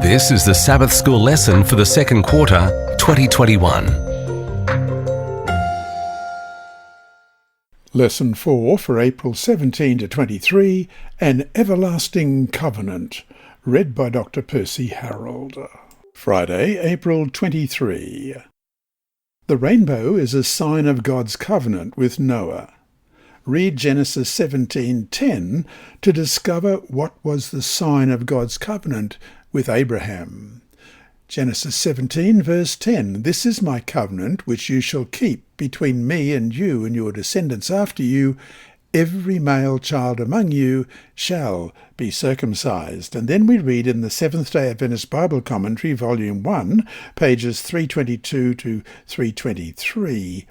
This is the Sabbath School lesson for the second quarter, 2021. Lesson 4 for April 17 to 23, An Everlasting Covenant, read by Dr. Percy Harrold. Friday, April 23. The rainbow is a sign of God's covenant with Noah. Read Genesis 17:10 to discover what was the sign of God's covenant with Abraham. Genesis 17 verse 10, This is my covenant which you shall keep between me and you and your descendants after you. Every male child among you shall be circumcised. And then we read in the Seventh-day Adventist Bible Commentary, Volume 1, pages 322 to 323.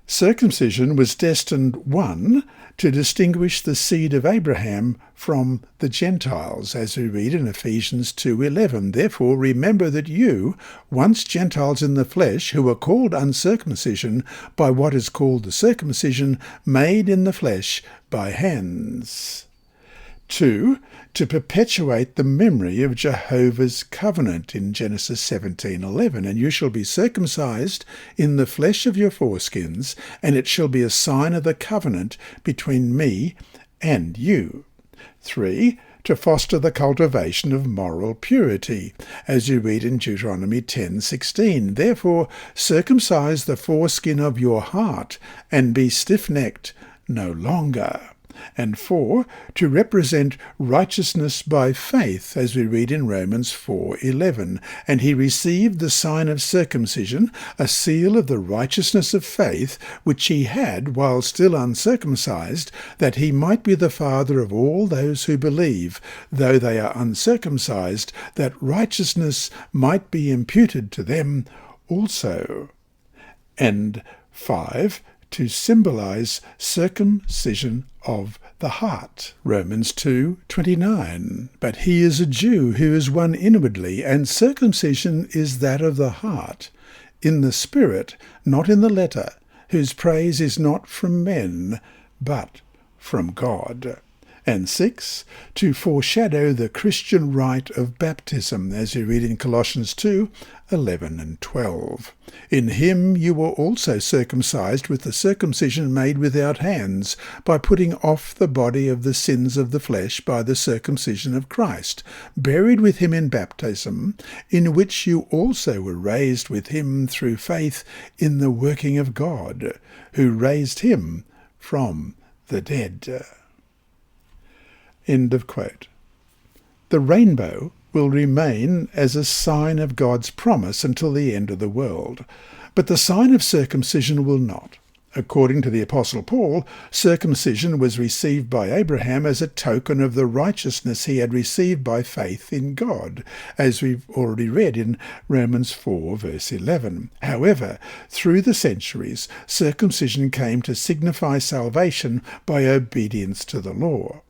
Circumcision was destined, 1, to distinguish the seed of Abraham from the Gentiles, as we read in Ephesians 2:11. Therefore remember that you, once Gentiles in the flesh, who are called uncircumcision by what is called the circumcision made in the flesh by hands. 2, to perpetuate the memory of Jehovah's covenant in Genesis 17:11, and you shall be circumcised in the flesh of your foreskins, and it shall be a sign of the covenant between me and you. 3, to foster the cultivation of moral purity, as you read in Deuteronomy 10:16. Therefore circumcise the foreskin of your heart, and be stiff-necked no longer. And 4, to represent righteousness by faith, as we read in Romans 4:11. And he received the sign of circumcision, a seal of the righteousness of faith, which he had while still uncircumcised, that he might be the father of all those who believe, though they are uncircumcised, that righteousness might be imputed to them also. And 5, to symbolize circumcision of the heart. Romans 2:29. But he is a Jew who is one inwardly, and circumcision is that of the heart, in the spirit, not in the letter, whose praise is not from men, but from God. And 6, to foreshadow the Christian rite of baptism, as you read in Colossians 2:11 and 12. In him you were also circumcised with the circumcision made without hands, by putting off the body of the sins of the flesh by the circumcision of Christ, buried with him in baptism, in which you also were raised with him through faith in the working of God, who raised him from the dead. End of quote. The rainbow will remain as a sign of God's promise until the end of the world, but the sign of circumcision will not. According to the Apostle Paul, circumcision was received by Abraham as a token of the righteousness he had received by faith in God, as we've already read in Romans 4 verse 11. However, through the centuries, circumcision came to signify salvation by obedience to the law.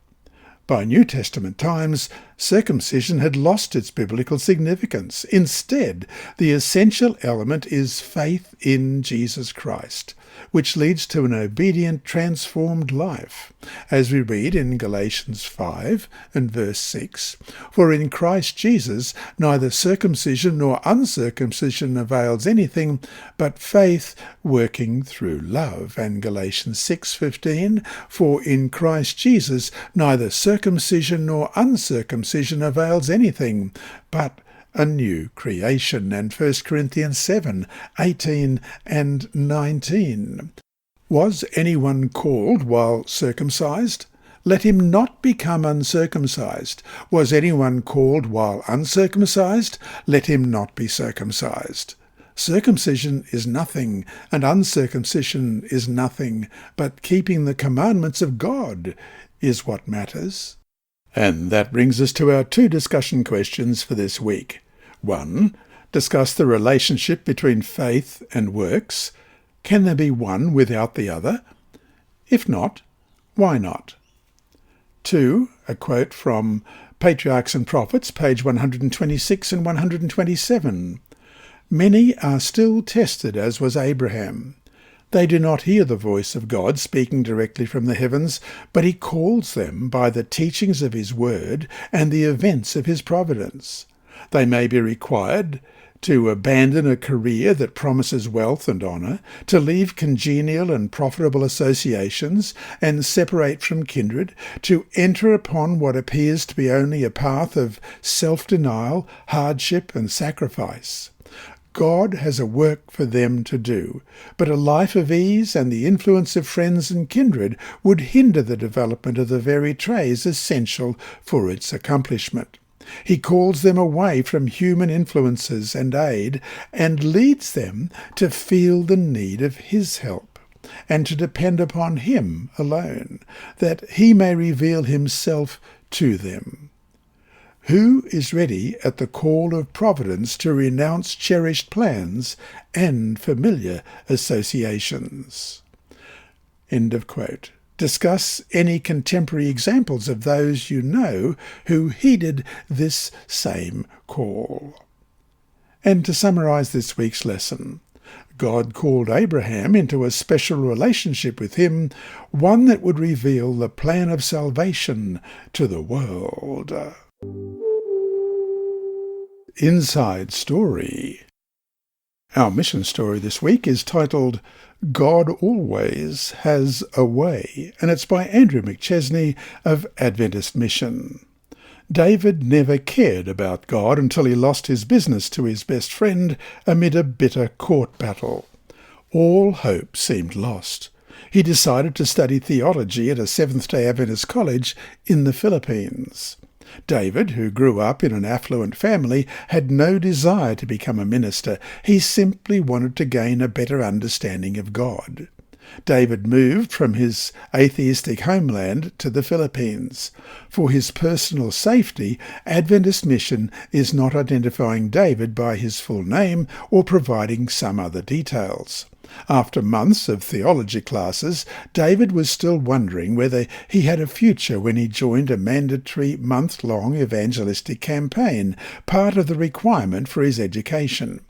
By New Testament times, circumcision had lost its biblical significance. Instead, the essential element is faith in Jesus Christ, which leads to an obedient, transformed life, as we read in Galatians 5 and verse 6. For in Christ Jesus neither circumcision nor uncircumcision avails anything, but faith working through love. And Galatians 6:15, For in Christ Jesus neither circumcision nor uncircumcision avails anything, but a new creation. And 1 Corinthians 7:18 and 19. Was anyone called while circumcised? Let him not become uncircumcised. Was anyone called while uncircumcised? Let him not be circumcised. Circumcision is nothing, and uncircumcision is nothing, but keeping the commandments of God is what matters. And that brings us to our 2 discussion questions for this week. 1. Discuss the relationship between faith and works. Can there be one without the other? If not, why not? 2. A quote from Patriarchs and Prophets, page 126 and 127. Many are still tested, as was Abraham. They do not hear the voice of God speaking directly from the heavens, but he calls them by the teachings of his word and the events of his providence. They may be required to abandon a career that promises wealth and honour, to leave congenial and profitable associations and separate from kindred, to enter upon what appears to be only a path of self-denial, hardship and sacrifice. God has a work for them to do, but a life of ease and the influence of friends and kindred would hinder the development of the very traits essential for its accomplishment. He calls them away from human influences and aid and leads them to feel the need of his help and to depend upon him alone, that he may reveal himself to them. Who is ready at the call of providence to renounce cherished plans and familiar associations? End of quote. Discuss any contemporary examples of those you know who heeded this same call. And to summarize this week's lesson, God called Abraham into a special relationship with him, one that would reveal the plan of salvation to the world. Inside Story. Our mission story this week is titled God Always Has a Way, and it's by Andrew McChesney of Adventist Mission. David never cared about God until he lost his business to his best friend amid a bitter court battle. All hope seemed lost. He decided to study theology at a Seventh-day Adventist college in the Philippines. David, who grew up in an affluent family, had no desire to become a minister. He simply wanted to gain a better understanding of God. David moved from his atheistic homeland to the Philippines. For his personal safety, Adventist Mission is not identifying David by his full name or providing some other details. After months of theology classes, David was still wondering whether he had a future when he joined a mandatory month-long evangelistic campaign, part of the requirement for his education.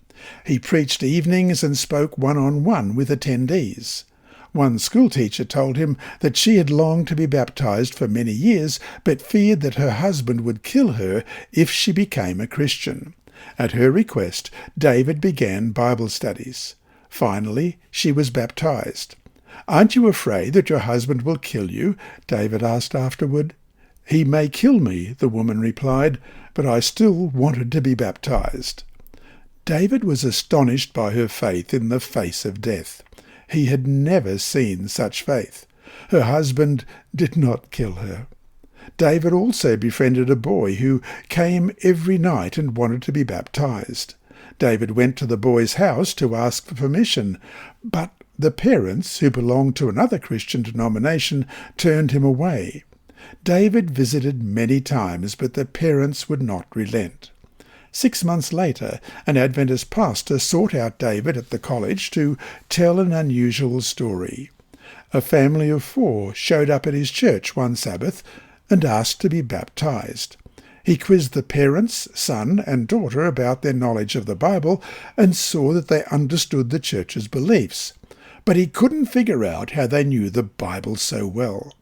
He preached evenings and spoke one-on-one with attendees. One schoolteacher told him that she had longed to be baptized for many years, but feared that her husband would kill her if she became a Christian. At her request, David began Bible studies. Finally, she was baptized. "Aren't you afraid that your husband will kill you?" David asked afterward. "He may kill me," the woman replied, "but I still wanted to be baptized." David was astonished by her faith in the face of death. He had never seen such faith. Her husband did not kill her. David also befriended a boy who came every night and wanted to be baptized. David went to the boy's house to ask for permission, but the parents, who belonged to another Christian denomination, turned him away. David visited many times, but the parents would not relent. 6 months later, an Adventist pastor sought out David at the college to tell an unusual story. A family of 4 showed up at his church one Sabbath and asked to be baptized. He quizzed the parents, son and daughter about their knowledge of the Bible and saw that they understood the church's beliefs. But he couldn't figure out how they knew the Bible so well.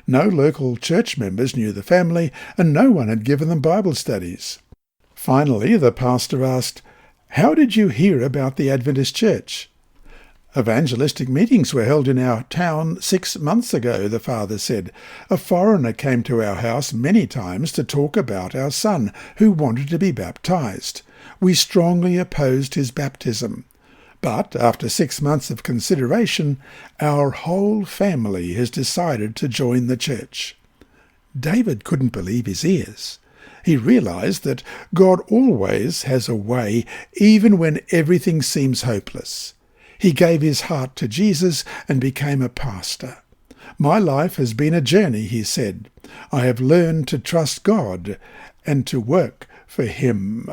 No local church members knew the family, and no one had given them Bible studies. Finally, the pastor asked, "How did you hear about the Adventist church?" "Evangelistic meetings were held in our town 6 months ago," the father said. "A foreigner came to our house many times to talk about our son, who wanted to be baptized. We strongly opposed his baptism. But after 6 months of consideration, our whole family has decided to join the church." David couldn't believe his ears. He realized that God always has a way, even when everything seems hopeless. He gave his heart to Jesus and became a pastor. "My life has been a journey," he said. "I have learned to trust God and to work for him."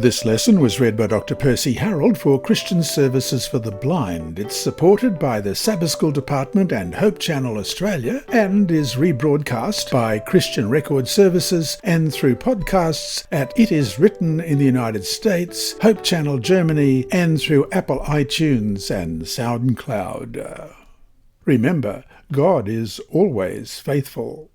This lesson was read by Dr. Percy Harrold for Christian Services for the Blind. It's supported by the Sabbath School Department and Hope Channel Australia and is rebroadcast by Christian Record Services and through podcasts at It Is Written in the United States, Hope Channel Germany, and through Apple iTunes and SoundCloud. Remember, God is always faithful.